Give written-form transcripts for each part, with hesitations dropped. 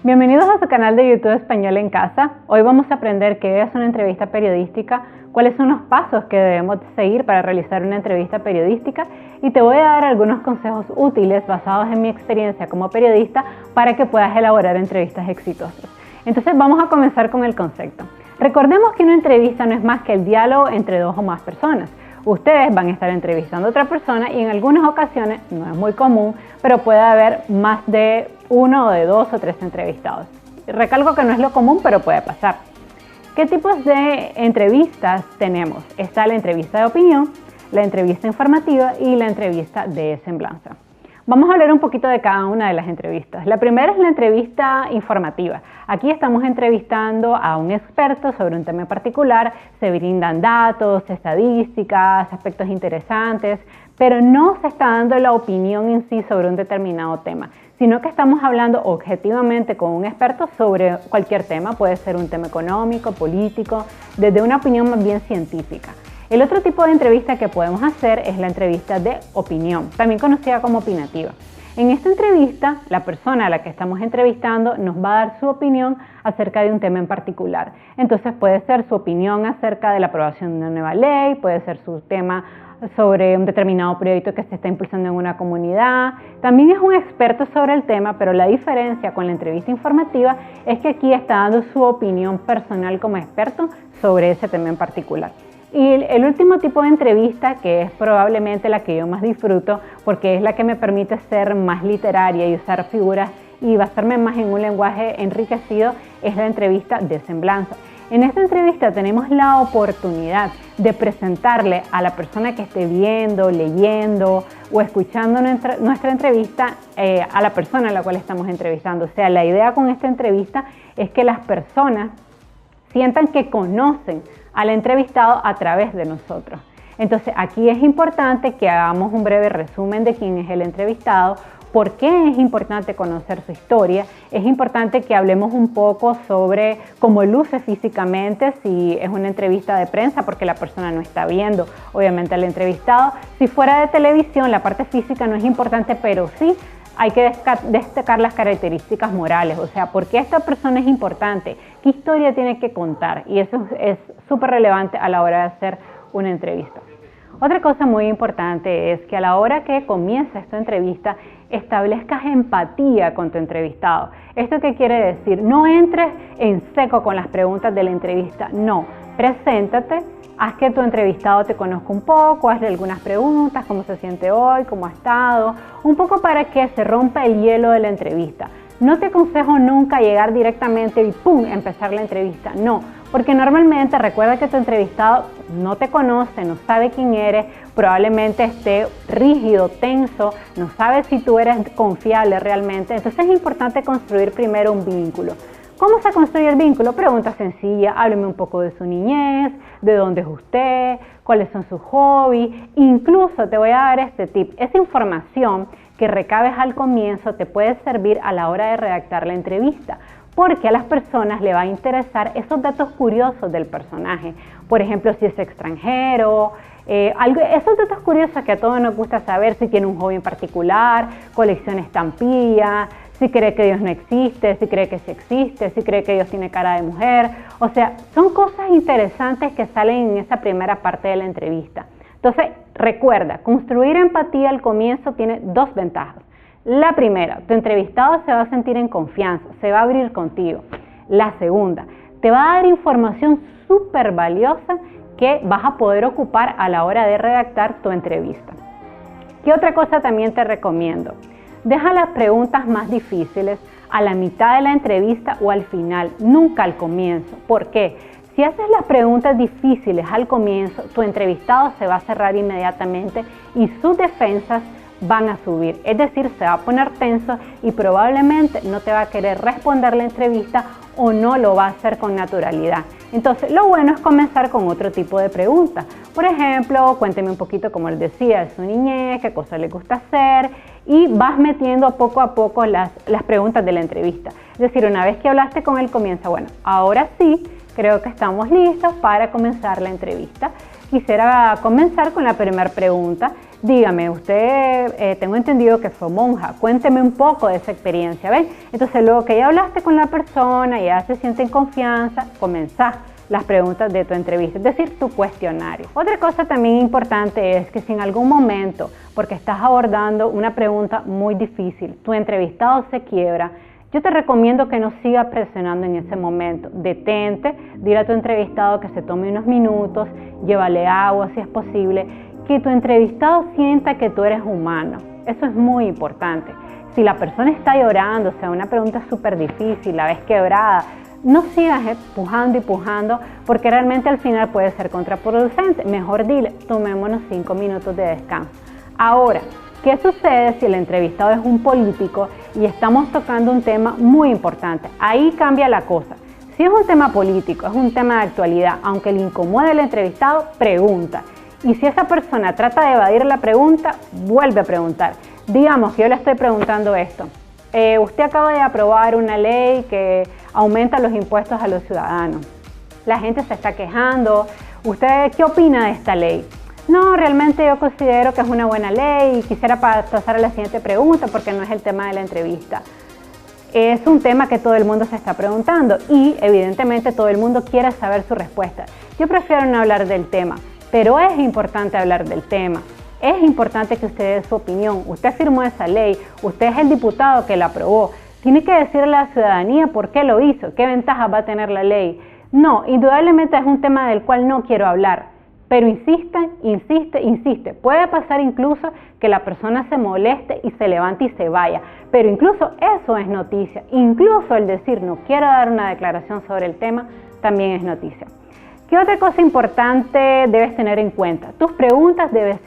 Bienvenidos a su canal de YouTube Español en Casa. Hoy vamos a aprender qué es una entrevista periodística, cuáles son los pasos que debemos seguir para realizar una entrevista periodística y te voy a dar algunos consejos útiles basados en mi experiencia como periodista para que puedas elaborar entrevistas exitosas. Entonces vamos a comenzar con el concepto. Recordemos que una entrevista no es más que el diálogo entre dos o más personas. Ustedes van a estar entrevistando a otra persona y en algunas ocasiones, no es muy común, pero puede haber más de uno o de dos o tres entrevistados. Recalco que no es lo común, pero puede pasar. ¿Qué tipos de entrevistas tenemos? Está la entrevista de opinión, la entrevista informativa y la entrevista de semblanza. Vamos a hablar un poquito de cada una de las entrevistas. La primera es la entrevista informativa. Aquí estamos entrevistando a un experto sobre un tema en particular, se brindan datos, estadísticas, aspectos interesantes, pero no se está dando la opinión en sí sobre un determinado tema, sino que estamos hablando objetivamente con un experto sobre cualquier tema, puede ser un tema económico, político, desde una opinión más bien científica. El otro tipo de entrevista que podemos hacer es la entrevista de opinión, también conocida como opinativa. En esta entrevista, la persona a la que estamos entrevistando nos va a dar su opinión acerca de un tema en particular. Entonces puede ser su opinión acerca de la aprobación de una nueva ley, puede ser su tema sobre un determinado proyecto que se está impulsando en una comunidad. También es un experto sobre el tema, pero la diferencia con la entrevista informativa es que aquí está dando su opinión personal como experto sobre ese tema en particular. Y el último tipo de entrevista, que es probablemente la que yo más disfruto porque es la que me permite ser más literaria y usar figuras y basarme más en un lenguaje enriquecido, es la entrevista de semblanza. En esta entrevista tenemos la oportunidad de presentarle a la persona que esté viendo, leyendo o escuchando nuestra entrevista a la persona a la cual estamos entrevistando. O sea, la idea con esta entrevista es que las personas sientan que conocen al entrevistado a través de nosotros. Entonces aquí es importante que hagamos un breve resumen de quién es el entrevistado, por qué es importante conocer su historia, es importante que hablemos un poco sobre cómo luce físicamente, si es una entrevista de prensa porque la persona no está viendo obviamente al entrevistado. Si fuera de televisión la parte física no es importante, pero sí hay que destacar las características morales, o sea, por qué esta persona es importante, qué historia tiene que contar, y eso es súper relevante a la hora de hacer una entrevista. Otra cosa muy importante es que a la hora que comienza esta entrevista establezcas empatía con tu entrevistado. ¿Esto qué quiere decir? No entres en seco con las preguntas de la entrevista, no, preséntate. Haz que tu entrevistado te conozca un poco, hazle algunas preguntas, cómo se siente hoy, cómo ha estado, un poco para que se rompa el hielo de la entrevista. No te aconsejo nunca llegar directamente y ¡pum!, empezar la entrevista, no, porque normalmente recuerda que tu entrevistado no te conoce, no sabe quién eres, probablemente esté rígido, tenso, no sabe si tú eres confiable realmente, entonces es importante construir primero un vínculo. ¿Cómo se construye el vínculo? Pregunta sencilla, hábleme un poco de su niñez, de dónde es usted, cuáles son sus hobbies. Incluso te voy a dar este tip, esa información que recabes al comienzo te puede servir a la hora de redactar la entrevista, porque a las personas le va a interesar esos datos curiosos del personaje. Por ejemplo, si es extranjero, esos datos curiosos que a todos nos gusta saber, si tiene un hobby en particular, colecciona estampillas, si cree que Dios no existe, si cree que sí existe, si cree que Dios tiene cara de mujer. O sea, son cosas interesantes que salen en esa primera parte de la entrevista. Entonces, recuerda, construir empatía al comienzo tiene dos ventajas. La primera, tu entrevistado se va a sentir en confianza, se va a abrir contigo. La segunda, te va a dar información súper valiosa que vas a poder ocupar a la hora de redactar tu entrevista. ¿Qué otra cosa también te recomiendo? Deja las preguntas más difíciles a la mitad de la entrevista o al final, nunca al comienzo. ¿Por qué? Si haces las preguntas difíciles al comienzo, tu entrevistado se va a cerrar inmediatamente y sus defensas van a subir. Es decir, se va a poner tenso y probablemente no te va a querer responder la entrevista o no lo va a hacer con naturalidad. Entonces, lo bueno es comenzar con otro tipo de preguntas. Por ejemplo, cuénteme un poquito, como les decía, de su niñez, qué cosas le gusta hacer, y vas metiendo poco a poco las preguntas de la entrevista. Es decir, una vez que hablaste con él, comienza, bueno, ahora sí, creo que estamos listos para comenzar la entrevista. Quisiera comenzar con la primera pregunta. dígame, usted, tengo entendido que fue monja, cuénteme un poco de esa experiencia, ¿ven? Entonces luego que ya hablaste con la persona, ya se siente en confianza, comenzás las preguntas de tu entrevista, es decir, tu cuestionario. Otra cosa también importante es que si en algún momento, porque estás abordando una pregunta muy difícil, tu entrevistado se quiebra, yo te recomiendo que no sigas presionando en ese momento. Detente, dile a tu entrevistado que se tome unos minutos, llévale agua si es posible, que tu entrevistado sienta que tú eres humano. Eso es muy importante. Si la persona está llorando, o sea, una pregunta súper difícil, la ves quebrada, no sigas empujando y pujando porque realmente al final puede ser contraproducente. Mejor dile, tomémonos 5 minutos de descanso. Ahora, ¿qué sucede si el entrevistado es un político y estamos tocando un tema muy importante? Ahí cambia la cosa. Si es un tema político, es un tema de actualidad, aunque le incomode al entrevistado, pregunta. Y si esa persona trata de evadir la pregunta, vuelve a preguntar. Digamos que yo le estoy preguntando esto. Usted acaba de aprobar una ley que aumenta los impuestos a los ciudadanos. La gente se está quejando. ¿Usted qué opina de esta ley? No, realmente yo considero que es una buena ley y quisiera pasar a la siguiente pregunta porque no es el tema de la entrevista. Es un tema que todo el mundo se está preguntando y evidentemente todo el mundo quiere saber su respuesta. Yo prefiero no hablar del tema, pero es importante hablar del tema. Es importante que usted dé su opinión. Usted firmó esa ley, usted es el diputado que la aprobó. Tiene que decirle a la ciudadanía por qué lo hizo, qué ventajas va a tener la ley. No, indudablemente es un tema del cual no quiero hablar. Pero insiste. Puede pasar incluso que la persona se moleste y se levante y se vaya. Pero incluso eso es noticia. Incluso el decir no quiero dar una declaración sobre el tema también es noticia. ¿Qué otra cosa importante debes tener en cuenta? Tus preguntas deben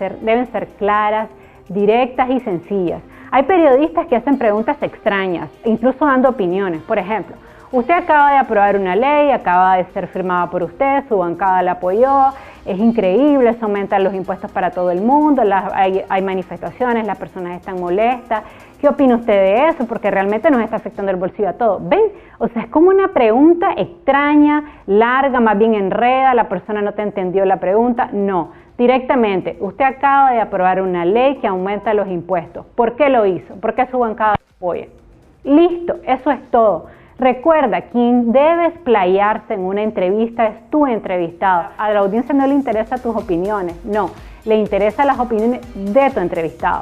ser claras, directas y sencillas. Hay periodistas que hacen preguntas extrañas, incluso dando opiniones. Por ejemplo, usted acaba de aprobar una ley, acaba de ser firmada por usted, su bancada la apoyó, es increíble, se aumentan los impuestos para todo el mundo, hay manifestaciones, las personas están molestas. ¿Qué opina usted de eso? Porque realmente nos está afectando el bolsillo a todos. ¿Ven? O sea, es como una pregunta extraña, larga, más bien enreda, la persona no te entendió la pregunta. No, directamente, usted acaba de aprobar una ley que aumenta los impuestos. ¿Por qué lo hizo? ¿Por qué su bancada lo apoya? Listo, eso es todo. Recuerda, quien debe explayarse en una entrevista es tu entrevistado. A la audiencia no le interesan tus opiniones, no, le interesan las opiniones de tu entrevistado.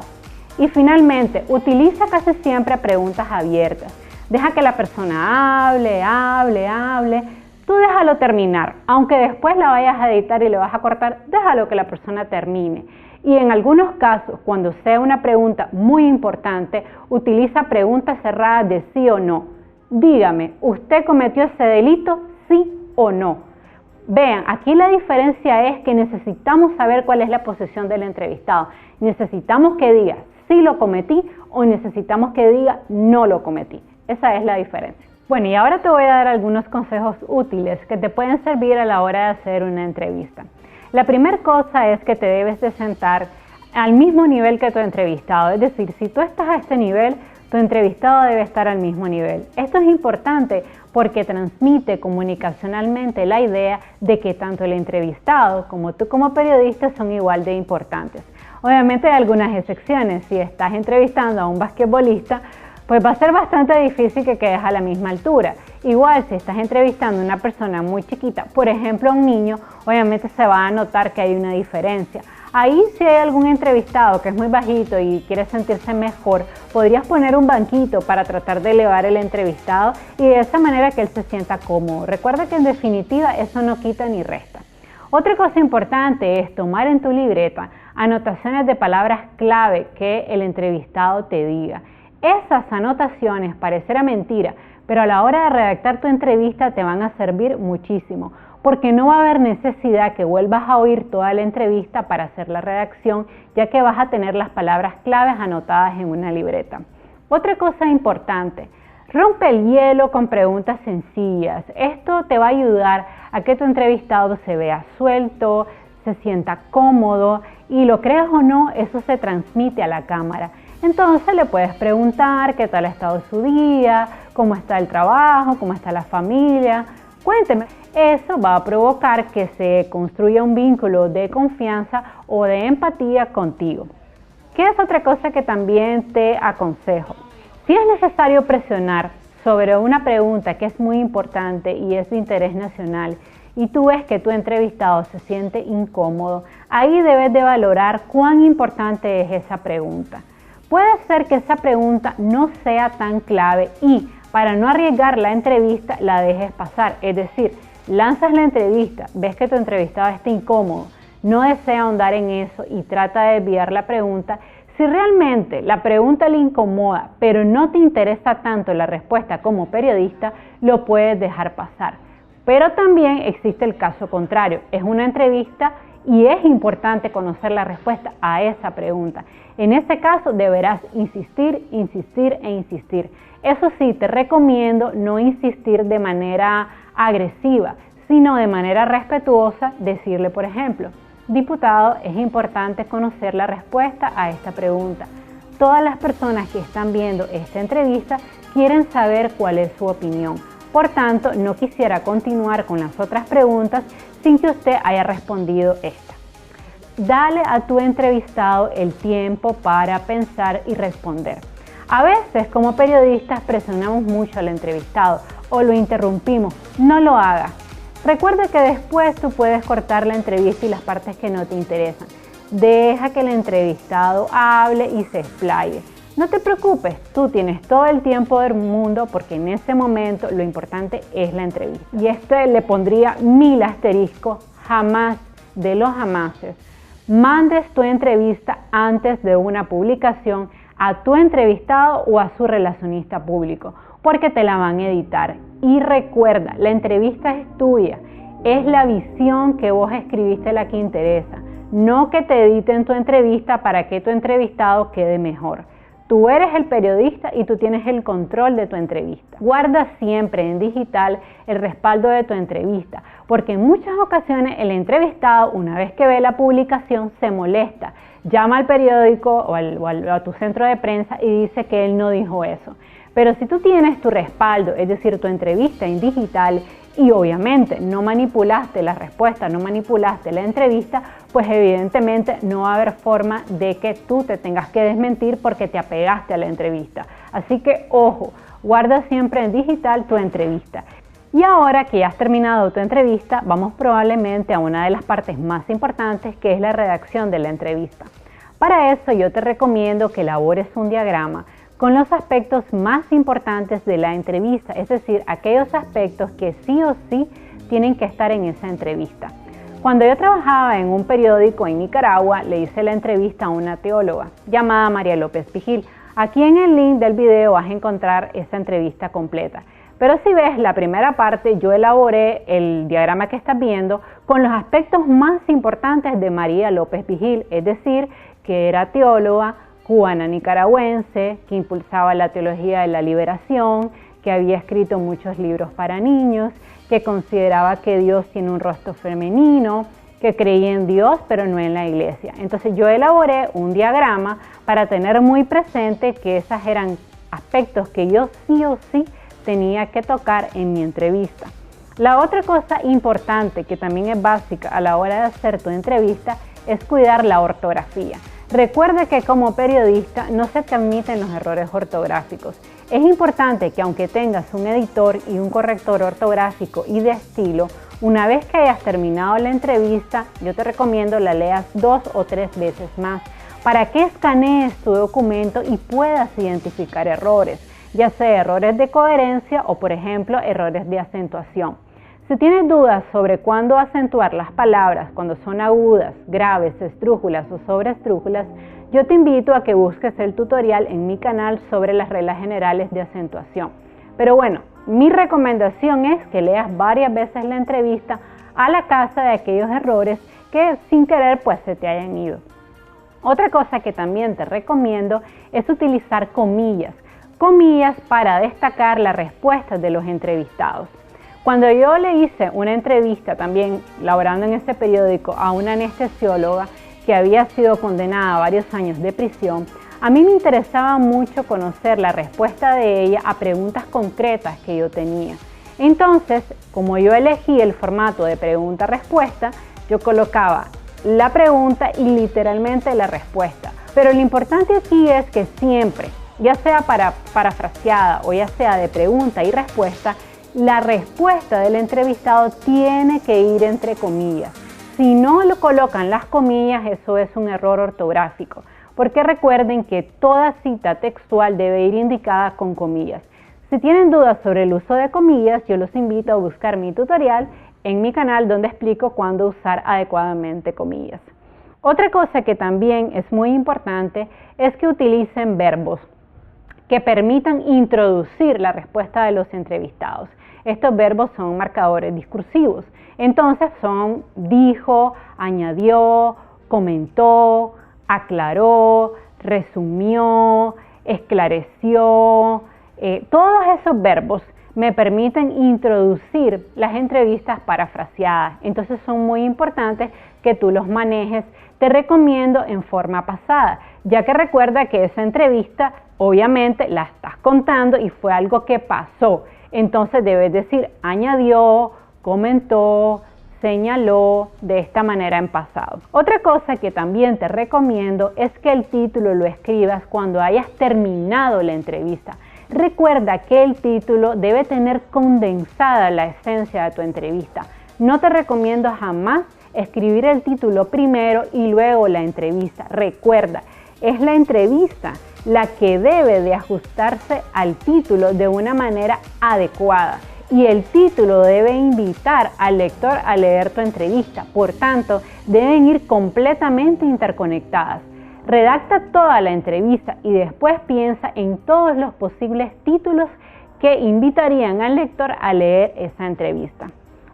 Y finalmente, utiliza casi siempre preguntas abiertas. Deja que la persona hable. Tú déjalo terminar. Aunque después la vayas a editar y le vas a cortar, déjalo que la persona termine. Y en algunos casos, cuando sea una pregunta muy importante, utiliza preguntas cerradas de sí o no. Dígame, ¿usted cometió ese delito? ¿Sí o no? Vean, aquí la diferencia es que necesitamos saber cuál es la posición del entrevistado. Necesitamos que diga sí lo cometí o necesitamos que diga no lo cometí. Esa es la diferencia. Bueno, y ahora te voy a dar algunos consejos útiles que te pueden servir a la hora de hacer una entrevista. La primera cosa es que te debes de sentar al mismo nivel que tu entrevistado. Es decir, si tú estás a este nivel, tu entrevistado debe estar al mismo nivel. Esto es importante porque transmite comunicacionalmente la idea de que tanto el entrevistado como tú como periodista son igual de importantes. Obviamente hay algunas excepciones. Si estás entrevistando a un basquetbolista, pues va a ser bastante difícil que quedes a la misma altura. Igual si estás entrevistando a una persona muy chiquita, por ejemplo a un niño, obviamente se va a notar que hay una diferencia. Ahí si hay algún entrevistado que es muy bajito y quiere sentirse mejor, podrías poner un banquito para tratar de elevar el entrevistado y de esa manera que él se sienta cómodo. Recuerda que en definitiva eso no quita ni resta. Otra cosa importante es tomar en tu libreta anotaciones de palabras clave que el entrevistado te diga. Esas anotaciones parecerá mentira, pero a la hora de redactar tu entrevista te van a servir muchísimo, porque no va a haber necesidad que vuelvas a oír toda la entrevista para hacer la redacción, ya que vas a tener las palabras claves anotadas en una libreta. Otra cosa importante, rompe el hielo con preguntas sencillas. Esto te va a ayudar a que tu entrevistado se vea suelto, se sienta cómodo y lo creas o no, eso se transmite a la cámara. Entonces le puedes preguntar qué tal ha estado su día, cómo está el trabajo, cómo está la familia. Cuénteme. Eso va a provocar que se construya un vínculo de confianza o de empatía contigo. ¿Qué es otra cosa que también te aconsejo? Si es necesario presionar sobre una pregunta que es muy importante y es de interés nacional, y tú ves que tu entrevistado se siente incómodo, ahí debes de valorar cuán importante es esa pregunta. Puede ser que esa pregunta no sea tan clave y para no arriesgar la entrevista la dejes pasar, es decir, lanzas la entrevista, ves que tu entrevistado está incómodo, no desea ahondar en eso y trata de desviar la pregunta. Si realmente la pregunta le incomoda, pero no te interesa tanto la respuesta como periodista, lo puedes dejar pasar. Pero también existe el caso contrario, es una entrevista y es importante conocer la respuesta a esa pregunta. En ese caso deberás insistir, insistir e insistir. Eso sí, te recomiendo no insistir de manera agresiva, sino de manera respetuosa, decirle, por ejemplo, diputado, es importante conocer la respuesta a esta pregunta. Todas las personas que están viendo esta entrevista quieren saber cuál es su opinión. Por tanto, no quisiera continuar con las otras preguntas sin que usted haya respondido esta. Dale a tu entrevistado el tiempo para pensar y responder. A veces, como periodistas, presionamos mucho al entrevistado o lo interrumpimos. No lo hagas. Recuerda que después tú puedes cortar la entrevista y las partes que no te interesan. Deja que el entrevistado hable y se explaye. No te preocupes, tú tienes todo el tiempo del mundo porque en ese momento lo importante es la entrevista. Y le pondría 1000 asteriscos, jamás de los jamases. Mandes tu entrevista antes de una publicación a tu entrevistado o a su relacionista público, porque te la van a editar. Y recuerda, la entrevista es tuya, es la visión que vos escribiste la que interesa, no que te editen tu entrevista para que tu entrevistado quede mejor. Tú eres el periodista y tú tienes el control de tu entrevista. Guarda siempre en digital el respaldo de tu entrevista, porque en muchas ocasiones el entrevistado, una vez que ve la publicación, se molesta, llama al periódico o a tu centro de prensa y dice que él no dijo eso. Pero si tú tienes tu respaldo, es decir, tu entrevista en digital, y obviamente no manipulaste la respuesta, no manipulaste la entrevista, pues evidentemente no va a haber forma de que tú te tengas que desmentir porque te apegaste a la entrevista. Así que ojo, guarda siempre en digital tu entrevista. Y ahora que ya has terminado tu entrevista, vamos probablemente a una de las partes más importantes, que es la redacción de la entrevista. Para eso yo te recomiendo que elabores un diagrama con los aspectos más importantes de la entrevista, es decir, aquellos aspectos que sí o sí tienen que estar en esa entrevista. Cuando yo trabajaba en un periódico en Nicaragua, le hice la entrevista a una teóloga llamada María López Vigil. Aquí en el link del video vas a encontrar esa entrevista completa. Pero si ves la primera parte, yo elaboré el diagrama que estás viendo con los aspectos más importantes de María López Vigil, es decir, que era teóloga, cubana nicaragüense, que impulsaba la teología de la liberación, que había escrito muchos libros para niños, que consideraba que Dios tiene un rostro femenino, que creía en Dios pero no en la iglesia. Entonces yo elaboré un diagrama para tener muy presente que esos eran aspectos que yo sí o sí tenía que tocar en mi entrevista. La otra cosa importante que también es básica a la hora de hacer tu entrevista es cuidar la ortografía. Recuerda que como periodista no se te admiten los errores ortográficos. Es importante que aunque tengas un editor y un corrector ortográfico y de estilo, una vez que hayas terminado la entrevista, yo te recomiendo la leas 2 o 3 veces más para que escanees tu documento y puedas identificar errores, ya sea errores de coherencia o, por ejemplo, errores de acentuación. Si tienes dudas sobre cuándo acentuar las palabras, cuando son agudas, graves, esdrújulas o sobreesdrújulas, yo te invito a que busques el tutorial en mi canal sobre las reglas generales de acentuación. Pero bueno, mi recomendación es que leas varias veces la entrevista a la casa de aquellos errores que sin querer pues se te hayan ido. Otra cosa que también te recomiendo es utilizar comillas para destacar las respuestas de los entrevistados. Cuando yo le hice una entrevista también, laborando en ese periódico, a una anestesióloga que había sido condenada a varios años de prisión, a mí me interesaba mucho conocer la respuesta de ella a preguntas concretas que yo tenía. Entonces, como yo elegí el formato de pregunta-respuesta, yo colocaba la pregunta y literalmente la respuesta. Pero lo importante aquí es que siempre, ya sea parafraseada o ya sea de pregunta y respuesta, la respuesta del entrevistado tiene que ir entre comillas. Si no lo colocan las comillas, eso es un error ortográfico, porque recuerden que toda cita textual debe ir indicada con comillas. Si tienen dudas sobre el uso de comillas, yo los invito a buscar mi tutorial en mi canal donde explico cuándo usar adecuadamente comillas. Otra cosa que también es muy importante es que utilicen verbos que permitan introducir la respuesta de los entrevistados. Estos verbos son marcadores discursivos. Entonces son dijo, añadió, comentó, aclaró, resumió, esclareció. Todos esos verbos me permiten introducir las entrevistas parafraseadas. Entonces son muy importantes que tú los manejes. Te recomiendo en forma pasada, ya que recuerda que esa entrevista obviamente la estás contando y fue algo que pasó. Entonces debes decir añadió, comentó, señaló, de esta manera en pasado. Otra cosa que también te recomiendo es que el título lo escribas cuando hayas terminado la entrevista. Recuerda que el título debe tener condensada la esencia de tu entrevista. No te recomiendo jamás escribir el título primero y luego la entrevista. Recuerda, es la entrevista la que debe de ajustarse al título de una manera adecuada. Y el título debe invitar al lector a leer tu entrevista. Por tanto, deben ir completamente interconectadas. Redacta toda la entrevista y después piensa en todos los posibles títulos que invitarían al lector a leer esa entrevista.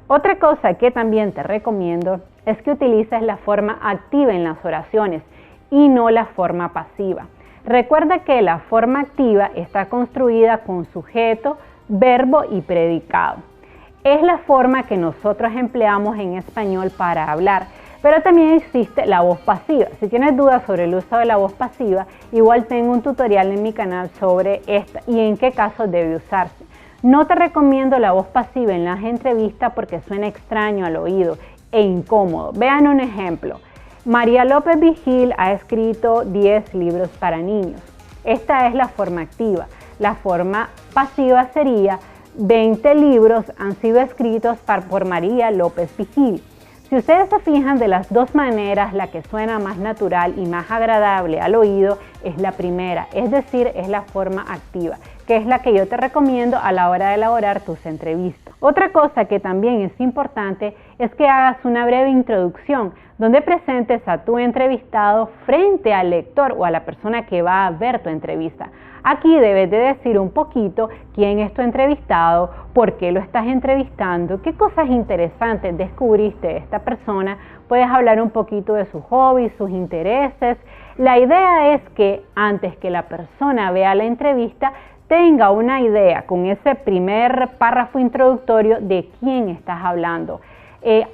Otra cosa que también te recomiendo es que utilices la forma activa en las oraciones y no la forma pasiva. Recuerda que la forma activa está construida con sujeto, verbo y predicado. Es la forma que nosotros empleamos en español para hablar, pero también existe la voz pasiva. Si tienes dudas sobre el uso de la voz pasiva, igual tengo un tutorial en mi canal sobre esta y en qué casos debe usarse. No te recomiendo la voz pasiva en las entrevistas porque suena extraño al oído e incómodo. Vean un ejemplo. María López Vigil ha escrito 10 libros para niños. Esta es la forma activa. La forma pasiva sería 20 libros han sido escritos por María López Vigil. Si ustedes se fijan, de las dos maneras, la que suena más natural y más agradable al oído es la primera, es decir, es la forma activa, que es la que yo te recomiendo a la hora de elaborar tus entrevistas. Otra cosa que también es importante es que hagas una breve introducción donde presentes a tu entrevistado frente al lector o a la persona que va a ver tu entrevista. Aquí debes de decir un poquito quién es tu entrevistado, por qué lo estás entrevistando, qué cosas interesantes descubriste de esta persona. Puedes hablar un poquito de sus hobbies, sus intereses. La idea es que antes que la persona vea la entrevista, tenga una idea con ese primer párrafo introductorio de quién estás hablando.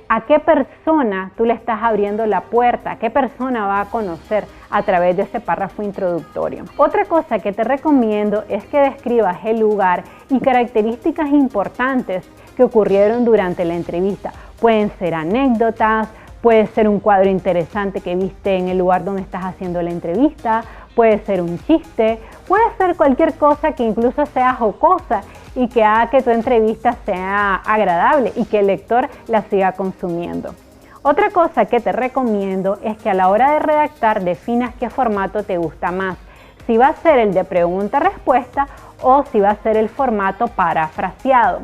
¿A qué persona tú le estás abriendo la puerta? ¿A qué persona va a conocer a través de ese párrafo introductorio? Otra cosa que te recomiendo es que describas el lugar y características importantes que ocurrieron durante la entrevista. Pueden ser anécdotas, puede ser un cuadro interesante que viste en el lugar donde estás haciendo la entrevista, puede ser un chiste, puede ser cualquier cosa que incluso sea jocosa y que haga que tu entrevista sea agradable y que el lector la siga consumiendo. Otra cosa que te recomiendo es que a la hora de redactar definas qué formato te gusta más, si va a ser el de pregunta-respuesta o si va a ser el formato parafraseado.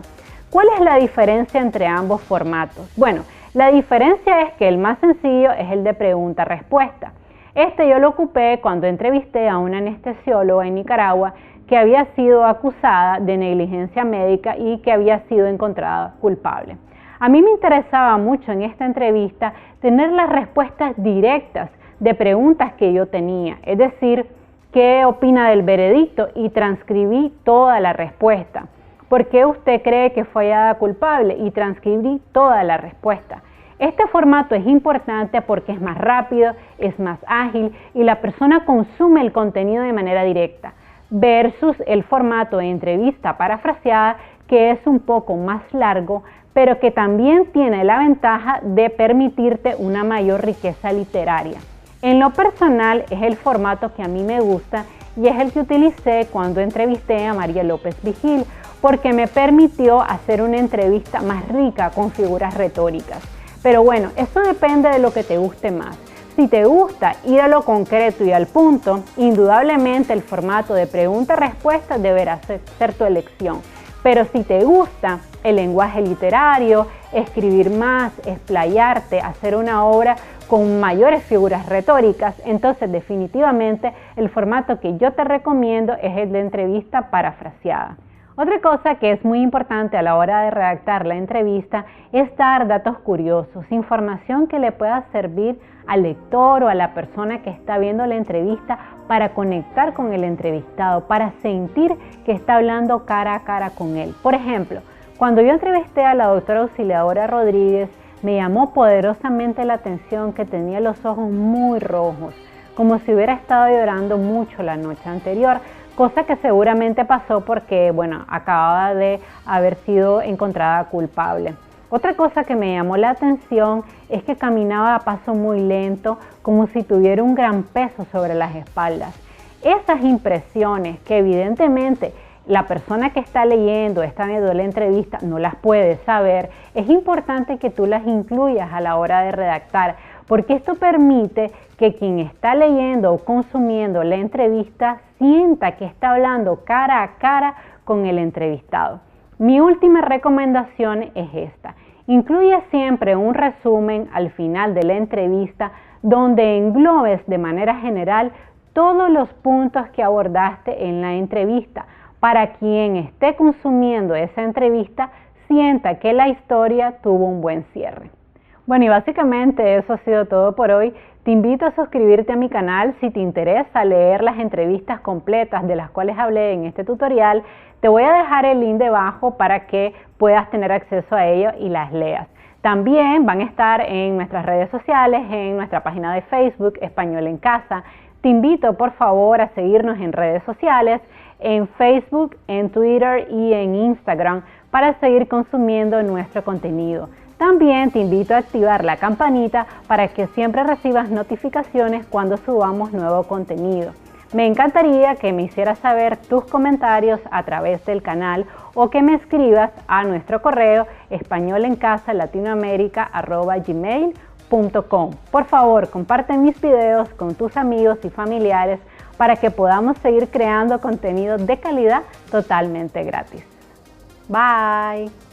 ¿Cuál es la diferencia entre ambos formatos? Bueno, la diferencia es que el más sencillo es el de pregunta-respuesta. Este yo lo ocupé cuando entrevisté a una anestesióloga en Nicaragua que había sido acusada de negligencia médica y que había sido encontrada culpable. A mí me interesaba mucho en esta entrevista tener las respuestas directas de preguntas que yo tenía, es decir, ¿qué opina del veredicto? Y transcribí toda la respuesta. ¿Por qué usted cree que fue hallada culpable? Y transcribí toda la respuesta. Este formato es importante porque es más rápido, es más ágil y la persona consume el contenido de manera directa, versus el formato de entrevista parafraseada, que es un poco más largo, pero que también tiene la ventaja de permitirte una mayor riqueza literaria. En lo personal es el formato que a mí me gusta y es el que utilicé cuando entrevisté a María López Vigil, porque me permitió hacer una entrevista más rica con figuras retóricas. Pero bueno, eso depende de lo que te guste más. Si te gusta ir a lo concreto y al punto, indudablemente el formato de pregunta-respuesta deberá ser tu elección. Pero si te gusta el lenguaje literario, escribir más, explayarte, hacer una obra con mayores figuras retóricas, entonces definitivamente el formato que yo te recomiendo es el de entrevista parafraseada. Otra cosa que es muy importante a la hora de redactar la entrevista es dar datos curiosos, información que le pueda servir al lector o a la persona que está viendo la entrevista para conectar con el entrevistado, para sentir que está hablando cara a cara con él. Por ejemplo, cuando yo entrevisté a la doctora Auxiliadora Rodríguez, me llamó poderosamente la atención que tenía los ojos muy rojos, como si hubiera estado llorando mucho la noche anterior, cosa que seguramente pasó porque, bueno, acababa de haber sido encontrada culpable. Otra cosa que me llamó la atención es que caminaba a paso muy lento, como si tuviera un gran peso sobre las espaldas. Esas impresiones que evidentemente la persona que está leyendo, está viendo la entrevista, no las puede saber, es importante que tú las incluyas a la hora de redactar, porque esto permite que quien está leyendo o consumiendo la entrevista sienta que está hablando cara a cara con el entrevistado. Mi última recomendación es esta. Incluye siempre un resumen al final de la entrevista donde englobes de manera general todos los puntos que abordaste en la entrevista, para quien esté consumiendo esa entrevista sienta que la historia tuvo un buen cierre. Bueno, y básicamente eso ha sido todo por hoy. Te invito a suscribirte a mi canal si te interesa leer las entrevistas completas de las cuales hablé en este tutorial. Te voy a dejar el link debajo para que puedas tener acceso a ello y las leas. También van a estar en nuestras redes sociales, en nuestra página de Facebook, Español en Casa. Te invito por favor a seguirnos en redes sociales, en Facebook, en Twitter y en Instagram para seguir consumiendo nuestro contenido. También te invito a activar la campanita para que siempre recibas notificaciones cuando subamos nuevo contenido. Me encantaría que me hicieras saber tus comentarios a través del canal o que me escribas a nuestro correo españolencasa.latinoamerica@gmail.com. Por favor, comparte mis videos con tus amigos y familiares para que podamos seguir creando contenido de calidad totalmente gratis. Bye.